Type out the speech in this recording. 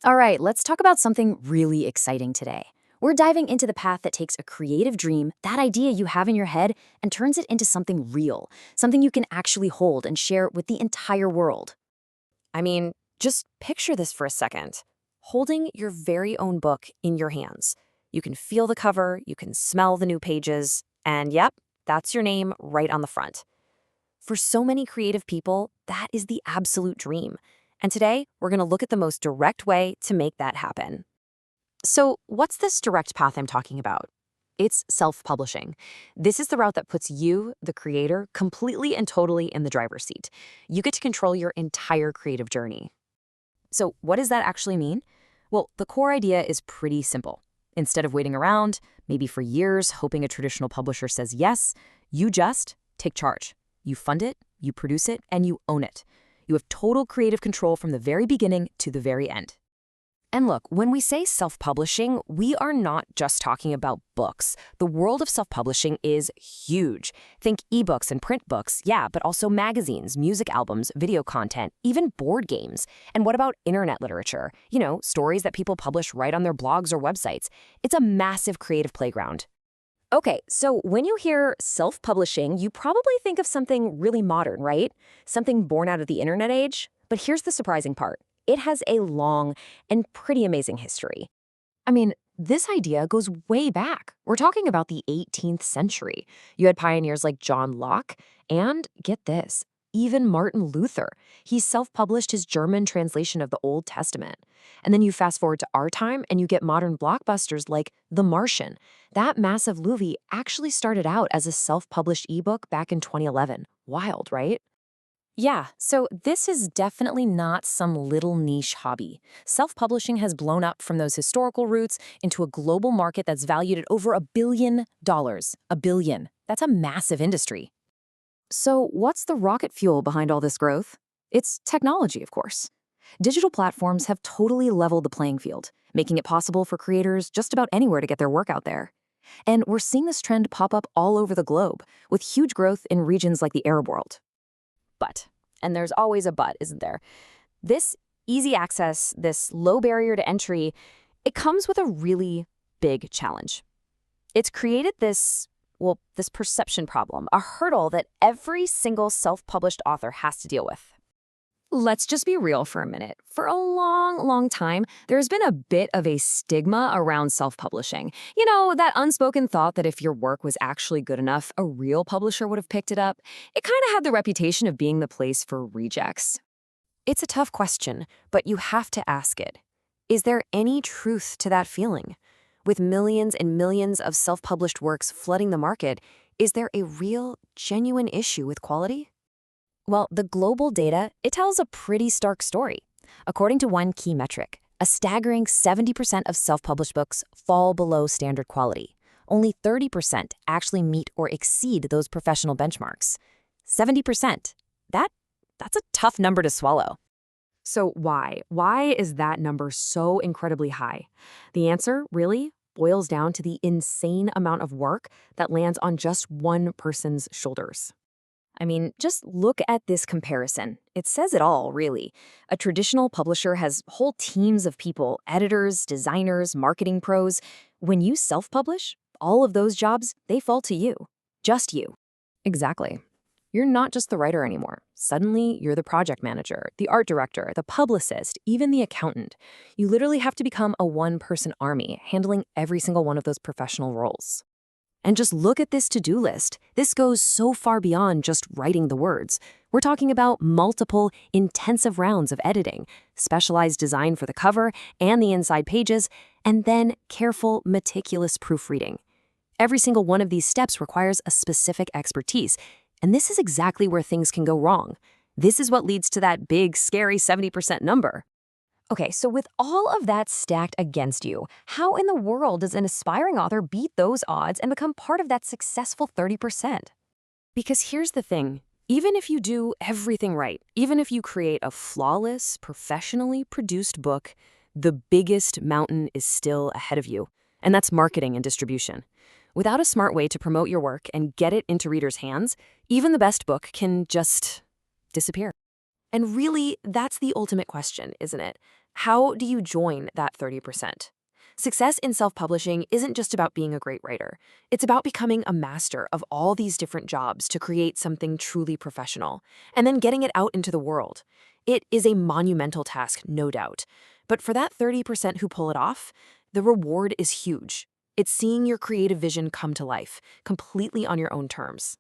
All right, let's talk about something really exciting today. We're diving into the path that takes a creative dream, that idea you have in your head, and turns it into something real, something you can actually hold and share with the entire world. I mean, just picture this for a second. Holding your very own book in your hands. You can feel the cover, you can smell the new pages, and yep, that's your name right on the front. For so many creative people, that is the absolute dream. And today, we're going to look at the most direct way to make that happen. So, what's this direct path I'm talking about? It's self-publishing. This is the route that puts you, the creator, completely and totally in the driver's seat. You get to control your entire creative journey. So, what does that actually mean? Well, the core idea is pretty simple. Instead of waiting around, maybe for years, hoping a traditional publisher says yes, you just take charge. You fund it, you produce it, and you own it. You have total creative control from the very beginning to the very end. And look, when we say self-publishing, we are not just talking about books. The world of self-publishing is huge. Think ebooks and print books, yeah, but also magazines, music albums, video content, even board games. And what about internet literature? You know, stories that people publish right on their blogs or websites. It's a massive creative playground. Okay, so when you hear self-publishing, you probably think of something really modern, right? Something born out of the internet age. But here's the surprising part. It has a long and pretty amazing history. I mean, this idea goes way back. We're talking about the 18th century. You had pioneers like John Locke and, get this, even Martin Luther. He self-published his German translation of the Old Testament. And then you fast forward to our time and you get modern blockbusters like The Martian. That massive movie actually started out as a self-published ebook back in 2011. Wild, right? Yeah, so this is definitely not some little niche hobby. Self-publishing has blown up from those historical roots into a global market that's valued at over $1 billion. $1 billion. That's a massive industry. So what's the rocket fuel behind all this growth? It's technology, of course. Digital platforms have totally leveled the playing field, making it possible for creators just about anywhere to get their work out there. And we're seeing this trend pop up all over the globe, with huge growth in regions like the Arab world. But, and there's always a but, isn't there? This easy access, this low barrier to entry, it comes with a really big challenge. It's created this perception problem, a hurdle that every single self-published author has to deal with. Let's just be real for a minute. For a long time, there's been a bit of a stigma around self-publishing. You know, that unspoken thought that if your work was actually good enough, a real publisher would have picked it up. It kind of had the reputation of being the place for rejects. It's a tough question, but you have to ask it. Is there any truth to that feeling? With millions and millions of self-published works flooding the market, is there a real, genuine issue with quality? Well, the global data, it tells a pretty stark story. According to one key metric, a staggering 70% of self-published books fall below standard quality. Only 30% actually meet or exceed those professional benchmarks. 70%. That's a tough number to swallow. So why? Why is that number so incredibly high? The answer, really, boils down to the insane amount of work that lands on just one person's shoulders. I mean, just look at this comparison. It says it all, really. A traditional publisher has whole teams of people, editors, designers, marketing pros. When you self-publish, all of those jobs, they fall to you. Just you. Exactly. You're not just the writer anymore. Suddenly, you're the project manager, the art director, the publicist, even the accountant. You literally have to become a one-person army, handling every single one of those professional roles. And just look at this to-do list. This goes so far beyond just writing the words. We're talking about multiple, intensive rounds of editing, specialized design for the cover and the inside pages, and then careful, meticulous proofreading. Every single one of these steps requires a specific expertise, and this is exactly where things can go wrong. This is what leads to that big, scary 70% number. Okay, so with all of that stacked against you, how in the world does an aspiring author beat those odds and become part of that successful 30%? Because here's the thing. Even if you do everything right, even if you create a flawless, professionally produced book, the biggest mountain is still ahead of you, and that's marketing and distribution. Without a smart way to promote your work and get it into readers' hands, even the best book can just disappear. And really, that's the ultimate question, isn't it? How do you join that 30%? Success in self-publishing isn't just about being a great writer. It's about becoming a master of all these different jobs to create something truly professional, and then getting it out into the world. It is a monumental task, no doubt. But for that 30% who pull it off, the reward is huge. It's seeing your creative vision come to life, completely on your own terms.